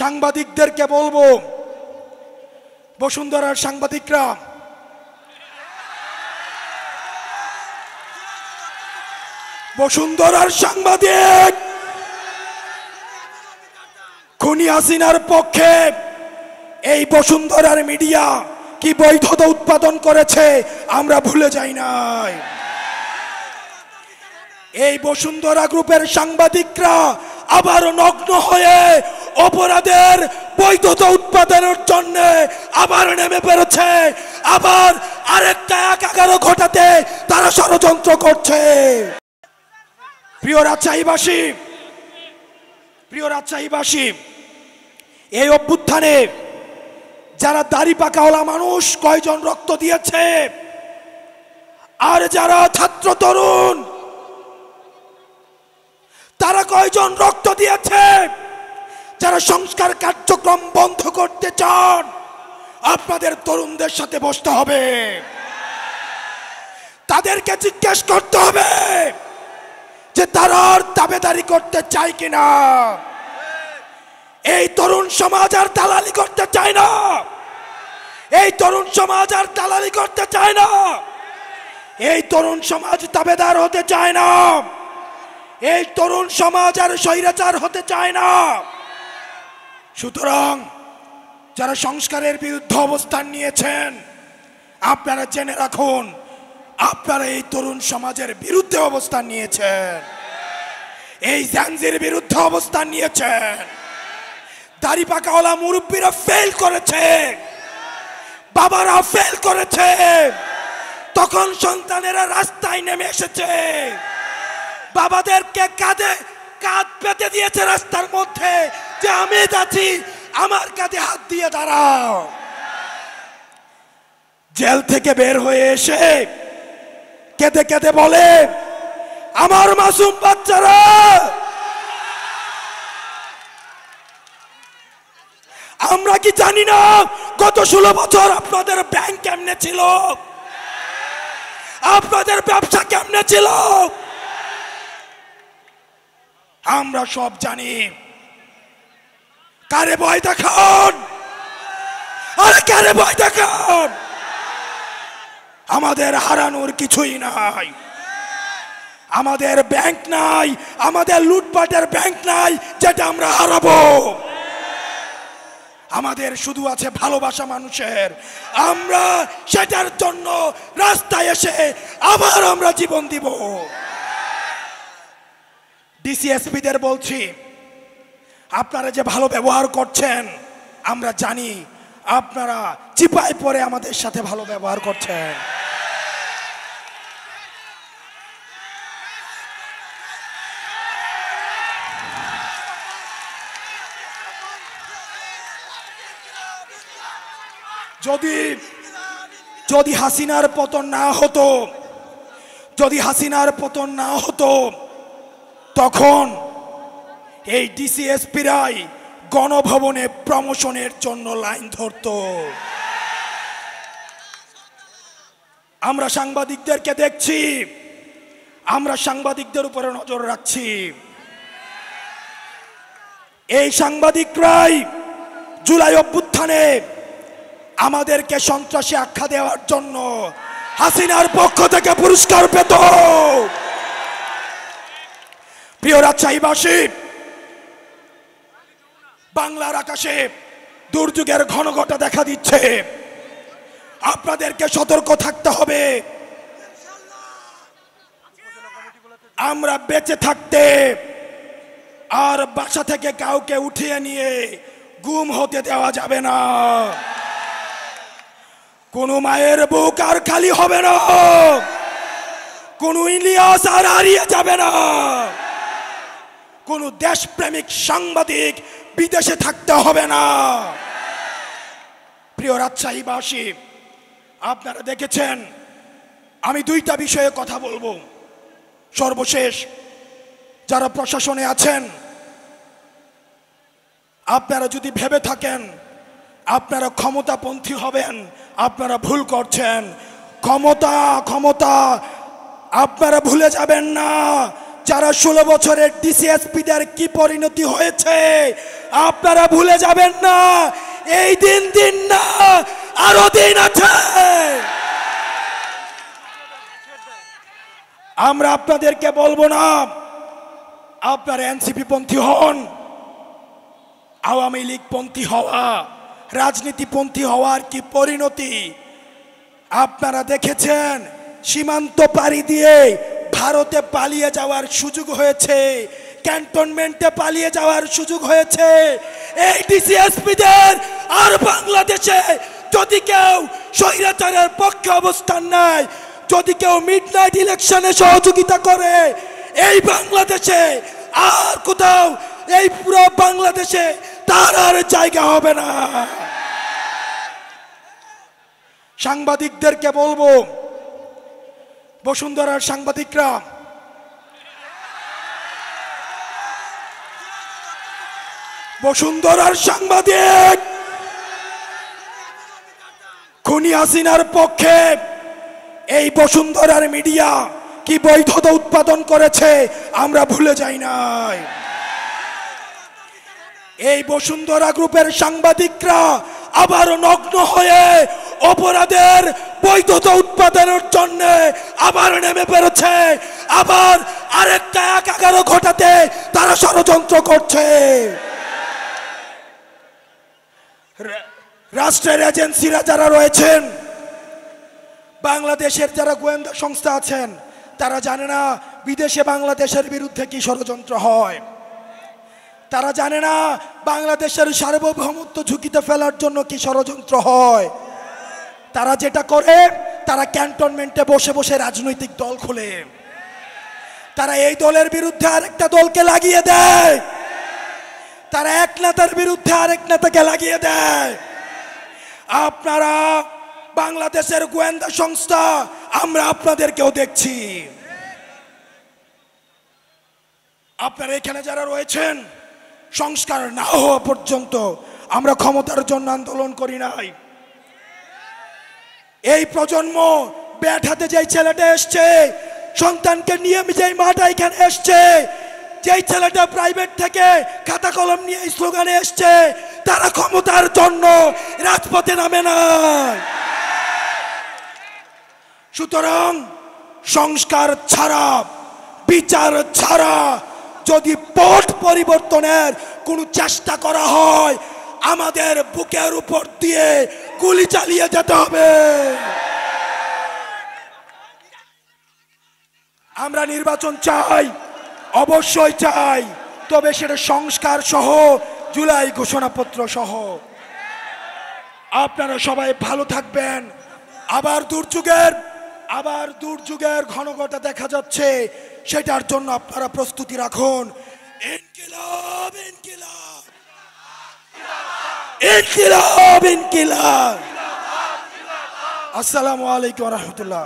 সাংবাদিকদেরকে বলবো, বসুন্ধরার সাংবাদিকরা, বসুন্ধরার সাংবাদিক খুনি হাসিনার পক্ষে এই বসুন্ধরার মিডিয়া কি বৈধতা উৎপাদন করেছে আমরা ভুলে যাই নাই। এই বসুন্ধরা গ্রুপের সাংবাদিকরা আবার নগ্ন হয়ে অপরাধের বৈধতা উৎপাদনের জন্য আবার নেমে পড়েছে, আবার আরেকটা ১১ ঘটাতে তারা ষড়যন্ত্র করছে। প্রিয় রাজশাহীবাসী, এই অভ্যুত্থানে যারা দাড়ি পাকাওয়ালা মানুষ কয়জন রক্ত দিয়েছে, আর যারা ছাত্র তরুণ তারা কয়জন রক্ত দিয়েছে, যারা সংস্কার কার্যক্রম বন্ধ করতে চান আপনাদের তরুণদের সাথে বসতে হবে, তাদেরকে জিজ্ঞেস করতে হবে যে তারা আর দাবেদারি করতে চায় কিনা। এই তরুণ সমাজ আর দালালি করতে চায় না, এই তরুণ সমাজ আর দালালি করতে চায় না, এই তরুণ সমাজ দাবেদার হতে চায় না, এই তরুণ সমাজ আর স্বৈরাচার হতে চায় না। সুতরাং যারা সংস্কারের বিরুদ্ধে অবস্থান নিয়েছেন আপনারা জেনে রাখুন, আপনারা এই তরুণ সমাজের বিরুদ্ধে অবস্থান নিয়েছেন, এই জাঞ্জির বিরুদ্ধে অবস্থান নিয়েছেন। দাড়ি পাকাওয়ালা মুরব্বীরা ফেল করেছে, বাবারা ফেল করেছে, তখন সন্তানেরা রাস্তায় নেমে এসেছে, বাবাদেরকে কাঁধে কাঁধ পেতে দিয়েছে রাস্তার মধ্যে যে আমি যাচ্ছি, আমার কাঁধে হাত দিয়ে দাঁড়াও। জেল থেকে বের হয়ে এসে কেঁদে কেঁদে বলে, আমার মাসুম বাচ্চারা, আমরা কি জানি না গত 16 বছর আপনাদের ব্যাংক কেমনে ছিল, আপনাদের ব্যবসা কেমনে ছিল, আমরা সব জানি। কারে ভয় দেখান, আরে কারে ভয় দেখান, আমাদের হারানোর কিছুই নাই, আমাদের ব্যাংক নাই, আমাদের লুটপাটের ব্যাংক নাই যেটা আমরা হারাবো। আমাদের শুধু আছে ভালোবাসা মানুষের, আমরা সেটার জন্য রাস্তায় এসে আবার আমরা জীবন দিব। ডিসিএসপিদের বলছি, আপনারা যে ভালো ব্যবহার করছেন আমরা জানি, আপনারা চিপায় পড়ে আমাদের সাথে ভালো ব্যবহার করছেন। যদি হাসিনার পতন না হতো, যদি হাসিনার পতন না হতো, তখন এই ডিসিএসপিরাই গণভবনে প্রমোশনের জন্য লাইন ধরতো। আমরা সাংবাদিকদেরকে দেখছি, আমরা সাংবাদিকদের উপরে নজর রাখছি। এই সাংবাদিকরাই জুলাই অভ্যুত্থানে আমাদেরকে সন্ত্রাসী আখ্যা দেওয়ার জন্য হাসিনার পক্ষ থেকে পুরস্কার পেত। প্রিয় রাজশাহীবাসী, বাংলার আকাশে দুর্যোগের ঘনঘটা দেখা দিচ্ছে, আপনাদেরকে সতর্ক থাকতে হবে। আমরা বেঁচে থাকতে আর বাসা থেকে কাউকে উঠিয়ে নিয়ে গুম হতে দেওয়া যাবে না। কোন মায়ের বুক আর খালি হবে না, কোন ইলিয়াস আর হারিয়ে যাবে না, কোন দেশপ্রেমিক সাংবাদিক বিদেশে থাকতে হবে না। প্রিয় রাজশাহীবাসী, আপনারা দেখেছেন আমি দুইটা বিষয়ে কথা বলবো। সর্বশেষ যারা প্রশাসনে আছেন, আপনারা যদি ভেবে থাকেন আপনারা ক্ষমতাপন্থী হবেন, আপনারা ভুল করছেন। ক্ষমতা ক্ষমতা আপনারা ভুলে যাবেন না যারা 16 বছরের ডিসিএসপিদের কি পরিণতি হয়েছে আপনারা ভুলে যাবেন না। এই দিন না, আরো দিন আছে। আমরা আপনাদেরকে বলবো না আপনারা এনসিপি পন্থী হন, আওয়ামী লীগ পন্থী হওয়া, রাজনীতিপন্থী হওয়ার কি পরিণতি আপনারা দেখেছেন। সীমান্ত পাড়ি দিয়ে ভারতে পালিয়ে যাওয়ার সুযোগ হয়েছে, ক্যান্টনমেন্টে পালিয়ে যাওয়ার সুযোগ হয়েছে। এই ডিসিএসপিদের আর বাংলাদেশে যদি কেউ স্বৈরাচারের পক্ষে অবস্থান নেয়, যদি কেউ মিডনাইট ইলেকশনে সহযোগিতা করে, এই বাংলাদেশে আর কোথাও, এই পুরো বাংলাদেশে তার আর জায়গা হবে না। সাংবাদিকদেরকে বলবো, বসুন্ধরার সাংবাদিকরা, বসুন্ধরার সাংবাদিক খুনি হাসিনার পক্ষে এই বসুন্ধরার মিডিয়া কি বৈধতা উৎপাদন করেছে আমরা ভুলে যাই নাই। এই বসুন্ধরা গ্রুপের সাংবাদিকরা আবার নগ্ন হয়ে অপরাধের বৈধতা উৎপাদনের জন্য আবার নেমে পেরেছে, আবার আরেকটা 11 ঘটাতে তারা ষড়যন্ত্র করছে। রাষ্ট্রের এজেন্সিরা যারা রয়েছেন, বাংলাদেশের যারা গোয়েন্দা সংস্থা আছেন, তারা জানে না বিদেশে বাংলাদেশের বিরুদ্ধে কি ষড়যন্ত্র হয়। তারা জানে না বাংলাদেশের সার্বভৌমত্ব ঝুঁকিতে ফেলার জন্য কি ষড়যন্ত্র হয়। তারা যেটা করে, তারা ক্যান্টনমেন্টে বসে বসে রাজনৈতিক দল খোলে, তারা এই দলের বিরুদ্ধে আরেকটা দলকে লাগিয়ে দেয়, তারা এক নেতার বিরুদ্ধে আরেক নেতাকে লাগিয়ে দেয়। আপনারা বাংলাদেশের গোয়েন্দা সংস্থা, আমরা আপনাদেরকেও দেখছি। আপনারা এখানে যারা রয়েছেন, সংস্কার না হওয়া পর্যন্ত আমরা ক্ষমতার জন্য আন্দোলন করি নাই। এই প্রজন্ম ব্যাট হাতে যেই ছেলেটা এসছে, সন্তানকে নিয়ে যেই মাটা এখানে এসছে, যেই ছেলেটা প্রাইভেট থেকে খাতা কলম নিয়ে স্লোগানে এসছে, তারা ক্ষমতার জন্য রাজপথে নামে না। সুতরাং সংস্কার ছাড়া, বিচার ছাড়া যদি পথ পরিবর্তনের কোনো চেষ্টা করা হয়, আমাদের বুকের উপর দিয়ে গুলি চালিয়ে যেতে হবে। আমরা নির্বাচন চাই, অবশ্যই চাই, তবে সেটা সংস্কার সহ, জুলাই ঘোষণাপত্র সহ। আপনারা সবাই ভালো থাকবেন। আবার দুর্যোগের ঘনঘটা দেখা যাচ্ছে, সেটার জন্য আপনারা প্রস্তুতি রাখুন। ইনকিলাব, ইনকিলাব, ইনকিলাব, ইনকিলাব। আসসালামু আলাইকুম ওয়া রাহমাতুল্লাহ।